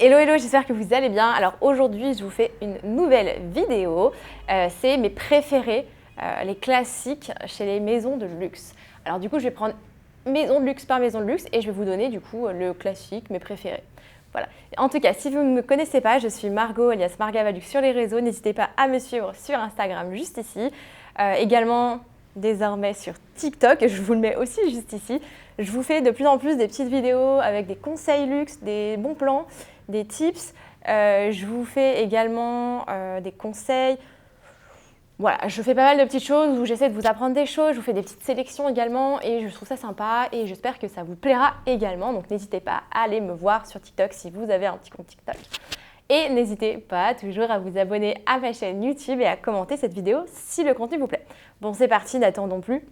Hello hello, j'espère que vous allez bien. Alors aujourd'hui, je vous fais une nouvelle vidéo. C'est mes préférés, les classiques chez les maisons de luxe. Alors du coup, je vais prendre maison de luxe par maison de luxe et je vais vous donner du coup le classique, mes préférés. Voilà. En tout cas, si vous ne me connaissez pas, je suis Margot alias Margavalux sur les réseaux. N'hésitez pas à me suivre sur Instagram juste ici. Également désormais sur TikTok, je vous le mets aussi juste ici. Je vous fais de plus en plus des petites vidéos avec des conseils luxe, des bons plans, des tips. Je vous fais également des conseils. Voilà, je fais pas mal de petites choses où j'essaie de vous apprendre des choses, je vous fais des petites sélections également et je trouve ça sympa et j'espère que ça vous plaira également. Donc n'hésitez pas à aller me voir sur TikTok si vous avez un petit compte TikTok. Et n'hésitez pas toujours à vous abonner à ma chaîne YouTube et à commenter cette vidéo si le contenu vous plaît. Bon, c'est parti, n'attendons plus.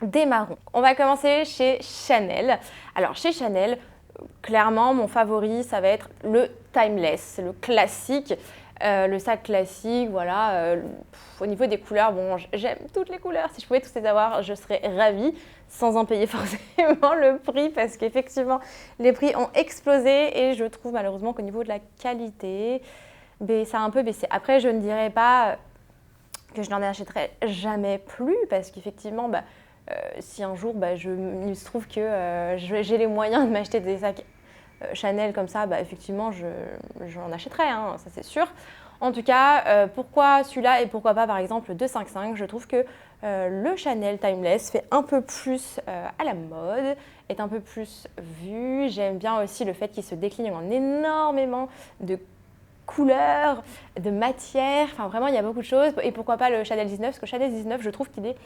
Démarrons. On va commencer chez Chanel. Alors chez Chanel, clairement mon favori ça va être le Timeless, le classique, le sac classique, voilà. Au niveau des couleurs, bon, j'aime toutes les couleurs. Si je pouvais tous les avoir, je serais ravie, sans en payer forcément le prix, parce qu'effectivement, les prix ont explosé et je trouve malheureusement qu'au niveau de la qualité, ça a un peu baissé. Après, je ne dirais pas que je n'en achèterai jamais plus, parce qu'effectivement, si un jour il se trouve que j'ai les moyens de m'acheter des sacs Chanel comme ça, effectivement, j'en achèterai, hein, ça c'est sûr. En tout cas, pourquoi celui-là et pourquoi pas par exemple le 255? Je trouve que le Chanel Timeless fait un peu plus à la mode, est un peu plus vu. J'aime bien aussi le fait qu'il se décline en énormément de couleurs, de matières, enfin vraiment il y a beaucoup de choses. Et pourquoi pas le Chanel 19? Parce que le Chanel 19, je trouve qu'il est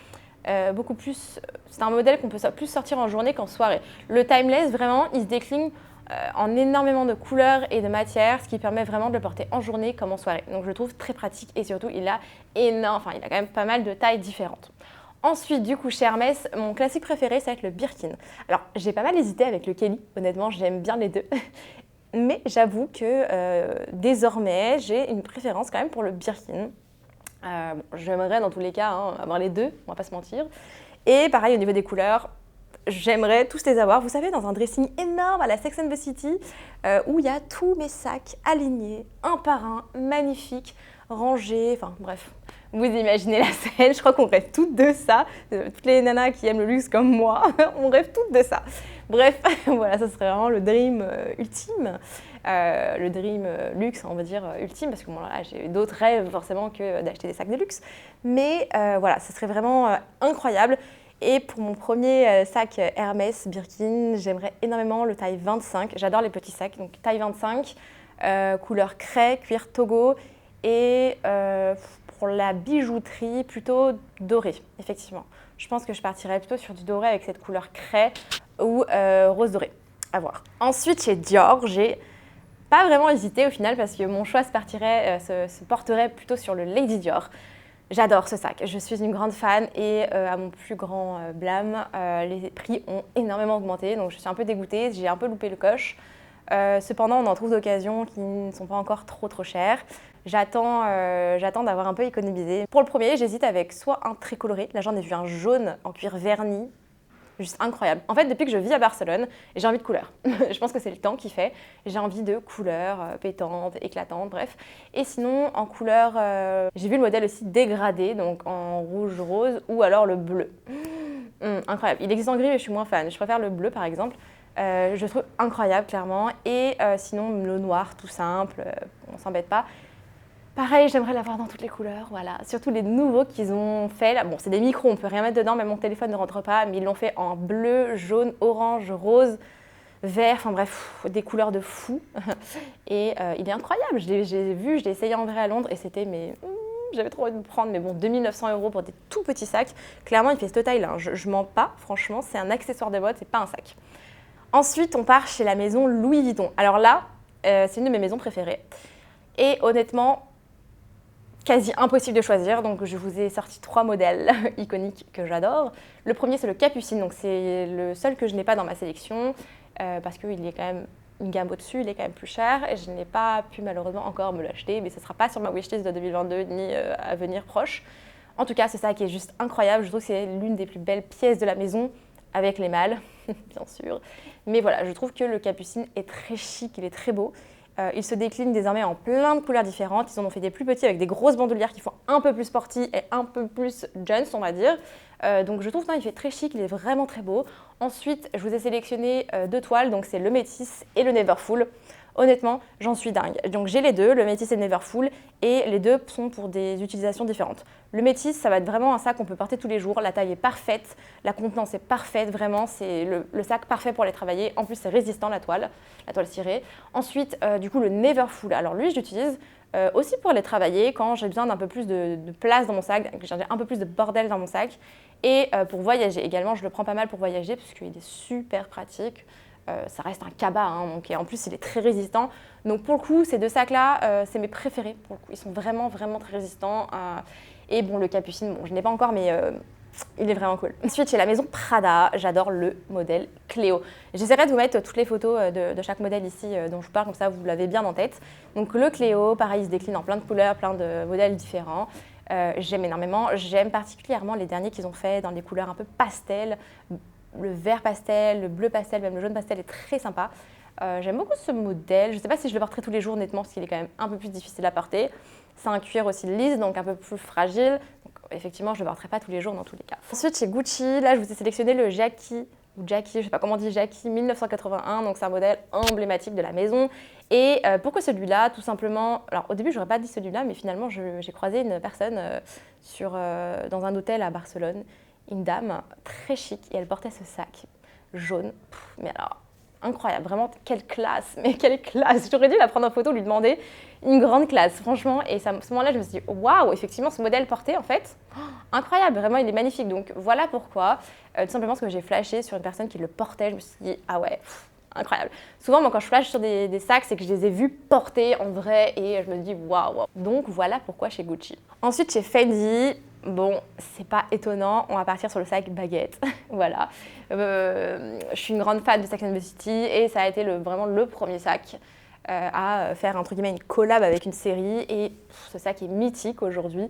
beaucoup plus... C'est un modèle qu'on peut plus sortir en journée qu'en soirée. Le Timeless, vraiment, il se décline en énormément de couleurs et de matières, ce qui permet vraiment de le porter en journée comme en soirée. Donc je le trouve très pratique et surtout il a il a quand même pas mal de tailles différentes. Ensuite, du coup, chez Hermès, mon classique préféré, ça va être le Birkin. Alors, j'ai pas mal hésité avec le Kelly, honnêtement, j'aime bien les deux. Mais j'avoue que désormais, j'ai une préférence quand même pour le Birkin. J'aimerais dans tous les cas avoir les deux, on va pas se mentir. Et pareil, au niveau des couleurs, j'aimerais tous les avoir. Vous savez, dans un dressing énorme à la Sex and the City, où il y a tous mes sacs alignés, un par un, magnifiques, rangés, enfin bref. Vous imaginez la scène, je crois qu'on rêve toutes de ça. Toutes les nanas qui aiment le luxe comme moi, on rêve toutes de ça. Bref, voilà, ça serait vraiment le dream ultime. Le dream luxe, on va dire ultime, parce que bon, là, j'ai d'autres rêves forcément que d'acheter des sacs de luxe. Mais voilà, ça serait vraiment incroyable. Et pour mon premier sac Hermès Birkin, j'aimerais énormément le taille 25. J'adore les petits sacs, donc taille 25, couleur craie, cuir Togo. Et pour la bijouterie, plutôt doré, effectivement. Je pense que je partirais plutôt sur du doré avec cette couleur craie ou rose doré. À voir. Ensuite, chez Dior, j'ai pas vraiment hésité au final parce que mon choix se porterait plutôt sur le Lady Dior. J'adore ce sac, je suis une grande fan et à mon plus grand blâme, les prix ont énormément augmenté, donc je suis un peu dégoûtée, j'ai un peu loupé le coche. Cependant, on en trouve d'occasion qui ne sont pas encore trop chères. J'attends d'avoir un peu économisé. Pour le premier, j'hésite avec soit un très coloré, là j'en ai vu un jaune en cuir verni, juste incroyable. En fait, depuis que je vis à Barcelone, j'ai envie de couleurs. Je pense que c'est le temps qui fait. J'ai envie de couleurs pétantes, éclatantes, bref. Et sinon, en couleur, j'ai vu le modèle aussi dégradé, donc en rouge rose ou alors le bleu. Incroyable. Il existe en gris, mais je suis moins fan. Je préfère le bleu, par exemple. Je le trouve incroyable, clairement. Et sinon, le noir, tout simple, on s'embête pas. Pareil, j'aimerais l'avoir dans toutes les couleurs, voilà. Surtout les nouveaux qu'ils ont fait. Là. Bon, c'est des micros, on peut rien mettre dedans, même mon téléphone ne rentre pas, mais ils l'ont fait en bleu, jaune, orange, rose, vert, enfin bref, des couleurs de fou. Et il est incroyable, je l'ai vu, je l'ai essayé en vrai à Londres et c'était, j'avais trop envie de me prendre, mais bon, 2900 € pour des tout petits sacs. Clairement, il fait cette taille-là, hein. Je mens pas, franchement, c'est un accessoire de mode, c'est pas un sac. Ensuite, on part chez la maison Louis Vuitton. Alors là, c'est une de mes maisons préférées. Et honnêtement, quasi impossible de choisir, donc je vous ai sorti 3 modèles iconiques que j'adore. Le premier, c'est le Capucine, donc c'est le seul que je n'ai pas dans ma sélection, parce qu'il est quand même une gamme au-dessus, il est quand même plus cher, et je n'ai pas pu malheureusement encore me l'acheter, mais ce ne sera pas sur ma wishlist de 2022, ni à venir proche. En tout cas, ce sac est juste incroyable, je trouve que c'est l'une des plus belles pièces de la maison, avec les mâles, bien sûr. Mais voilà, je trouve que le Capucine est très chic, il est très beau. Ils se déclinent désormais en plein de couleurs différentes. Ils en ont fait des plus petits avec des grosses bandoulières qui font un peu plus sporty et un peu plus jeans, on va dire. Donc je trouve qu'il fait très chic, il est vraiment très beau. Ensuite, je vous ai sélectionné 2 toiles, donc c'est le Métis et le Neverfull. Honnêtement, j'en suis dingue. Donc j'ai les deux, le Métis et le Neverfull, et les deux sont pour des utilisations différentes. Le Métis, ça va être vraiment un sac qu'on peut porter tous les jours. La taille est parfaite, la contenance est parfaite, vraiment, c'est le sac parfait pour les travailler. En plus, c'est résistant, la toile cirée. Ensuite, du coup, le Neverfull. Alors lui, je l'utilise aussi pour les travailler quand j'ai besoin d'un peu plus de place dans mon sac, que j'ai un peu plus de bordel dans mon sac. Et pour voyager également, je le prends pas mal pour voyager parce qu'il est super pratique. Ça reste un cabas, hein, donc, et en plus il est très résistant. Donc pour le coup, ces 2 sacs-là, c'est mes préférés. Pour le coup, ils sont vraiment, vraiment très résistants. Et bon, le Capucine, bon, je ne l'ai pas encore, mais il est vraiment cool. Ensuite, chez la maison Prada, j'adore le modèle Cléo. J'essaierai de vous mettre toutes les photos de chaque modèle ici dont je vous parle, comme ça vous l'avez bien en tête. Donc le Cléo, pareil, il se décline en plein de couleurs, plein de modèles différents. J'aime énormément. J'aime particulièrement les derniers qu'ils ont fait dans les couleurs un peu pastel. Le vert pastel, le bleu pastel, même le jaune pastel est très sympa. J'aime beaucoup ce modèle. Je ne sais pas si je le porterai tous les jours, honnêtement, parce qu'il est quand même un peu plus difficile à porter. C'est un cuir aussi lisse, donc un peu plus fragile. Donc, effectivement, je ne le porterai pas tous les jours dans tous les cas. Ensuite, chez Gucci, là, je vous ai sélectionné le Jackie, je ne sais pas comment on dit, Jackie 1981. Donc, c'est un modèle emblématique de la maison. Et pourquoi celui-là? Tout simplement, alors au début, je n'aurais pas dit celui-là, mais finalement, j'ai croisé une personne dans un hôtel à Barcelone. Une dame très chic et elle portait ce sac jaune. Mais alors, incroyable, vraiment, quelle classe, mais quelle classe. J'aurais dû la prendre en photo, lui demander une grande classe, franchement. Et à ce moment-là, je me suis dit, waouh, effectivement, ce modèle porté, en fait, incroyable, vraiment, il est magnifique. Donc voilà pourquoi, tout simplement parce que j'ai flashé sur une personne qui le portait, je me suis dit, ah ouais, incroyable. Souvent, moi, quand je flash sur des sacs, c'est que je les ai vus porter en vrai et je me dis, waouh. Donc voilà pourquoi chez Gucci. Ensuite, chez Fendi, bon, c'est pas étonnant, on va partir sur le sac baguette. Voilà. Je suis une grande fan de Sex and the City et ça a été vraiment le premier sac à faire entre guillemets une collab avec une série. Et ce sac est mythique aujourd'hui.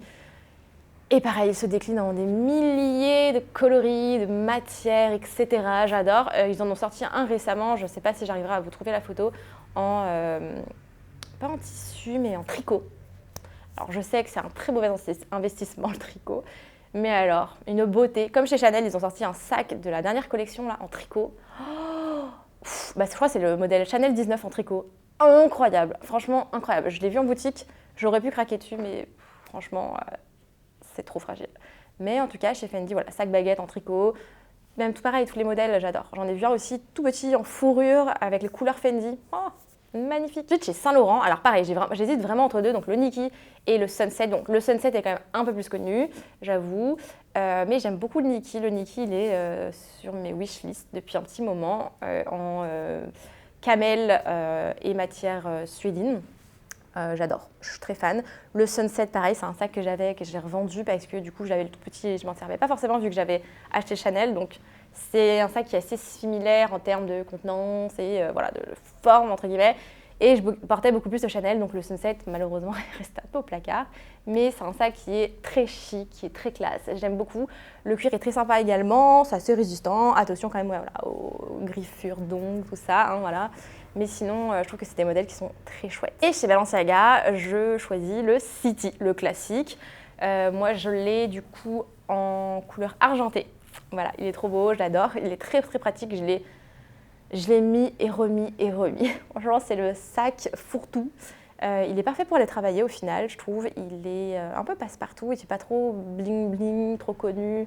Et pareil, il se décline en des milliers de coloris, de matières, etc. J'adore. Ils en ont sorti un récemment, je ne sais pas si j'arriverai à vous trouver la photo, pas en tissu, mais en tricot. Alors je sais que c'est un très mauvais investissement le tricot, mais alors, une beauté. Comme chez Chanel, ils ont sorti un sac de la dernière collection là, en tricot. Je crois que c'est le modèle Chanel 19 en tricot. Incroyable, franchement incroyable. Je l'ai vu en boutique, j'aurais pu craquer dessus, mais franchement, c'est trop fragile. Mais en tout cas, chez Fendi, voilà, sac baguette en tricot. Même tout pareil, tous les modèles, j'adore. J'en ai vu un aussi tout petit en fourrure avec les couleurs Fendi. Magnifique. Ensuite, chez Saint Laurent, alors pareil, j'hésite vraiment entre deux, donc le Niki et le Sunset. Donc le Sunset est quand même un peu plus connu, j'avoue, mais j'aime beaucoup le Niki. Le Niki, il est sur mes wishlist depuis un petit moment, en camel et matière suédine. J'adore, je suis très fan. Le Sunset, pareil, c'est un sac que j'ai revendu parce que du coup, j'avais le tout petit et je m'en servais pas forcément vu que j'avais acheté Chanel. Donc, c'est un sac qui est assez similaire en termes de contenance et voilà, de forme, entre guillemets. Et je portais beaucoup plus de Chanel, donc le Sunset, malheureusement, il reste un peu au placard. Mais c'est un sac qui est très chic, qui est très classe. J'aime beaucoup. Le cuir est très sympa également, c'est assez résistant. Attention quand même voilà, aux griffures d'ongles, tout ça, hein, voilà. Mais sinon, je trouve que c'est des modèles qui sont très chouettes. Et chez Balenciaga, je choisis le City, le classique. Moi, je l'ai du coup en couleur argentée. Voilà, il est trop beau, je l'adore. Il est très très pratique. Je l'ai mis et remis et remis. Franchement, c'est le sac fourre-tout. Il est parfait pour aller travailler au final, je trouve. Il est un peu passe-partout, il n'est pas trop bling-bling, trop connu.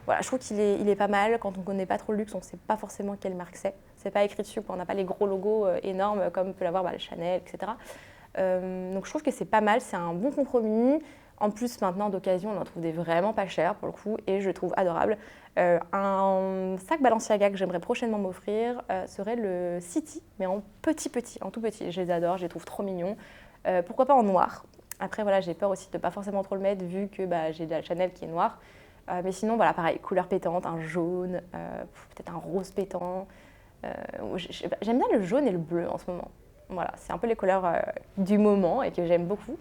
Voilà, je trouve qu'il est pas mal. Quand on ne connaît pas trop le luxe, on ne sait pas forcément quelle marque c'est. C'est pas écrit dessus, on n'a pas les gros logos énormes comme peut l'avoir le Chanel, etc. Donc je trouve que c'est pas mal, c'est un bon compromis. En plus, maintenant, d'occasion, on en trouve des vraiment pas chers pour le coup et je le trouve adorable. Un sac Balenciaga que j'aimerais prochainement m'offrir serait le City, mais en en tout petit. Je les adore, je les trouve trop mignons. Pourquoi pas en noir? Après, voilà, j'ai peur aussi de ne pas forcément trop le mettre vu que j'ai de la Chanel qui est noire. Mais sinon, voilà, pareil, couleur pétante, un jaune, peut-être un rose pétant. J'aime bien le jaune et le bleu en ce moment. Voilà, c'est un peu les couleurs du moment et que j'aime beaucoup.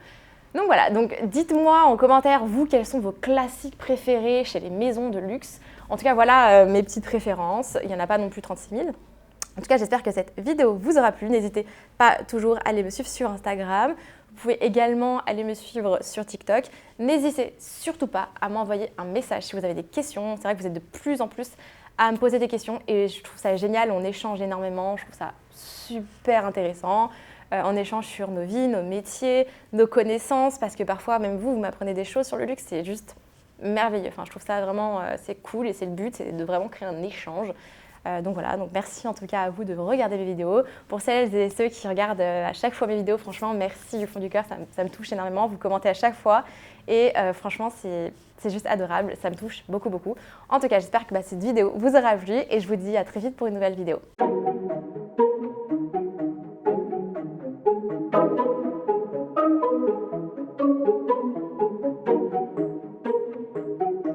Donc voilà, donc dites-moi en commentaire, vous, quels sont vos classiques préférés chez les maisons de luxe. En tout cas, voilà mes petites préférences. Il n'y en a pas non plus 36 000. En tout cas, j'espère que cette vidéo vous aura plu. N'hésitez pas toujours à aller me suivre sur Instagram. Vous pouvez également aller me suivre sur TikTok. N'hésitez surtout pas à m'envoyer un message si vous avez des questions. C'est vrai que vous êtes de plus en plus à me poser des questions et je trouve ça génial. On échange énormément. Je trouve ça super intéressant. On échange sur nos vies, nos métiers, nos connaissances parce que parfois, même vous m'apprenez des choses sur le luxe. C'est juste merveilleux. Enfin, je trouve ça vraiment, c'est cool et c'est le but, c'est de vraiment créer un échange. Donc voilà, donc merci en tout cas à vous de regarder mes vidéos. Pour celles et ceux qui regardent à chaque fois mes vidéos, franchement, merci du fond du cœur, ça me touche énormément. Vous commentez à chaque fois et franchement, c'est juste adorable, ça me touche beaucoup, beaucoup. En tout cas, j'espère que cette vidéo vous aura plu et je vous dis à très vite pour une nouvelle vidéo.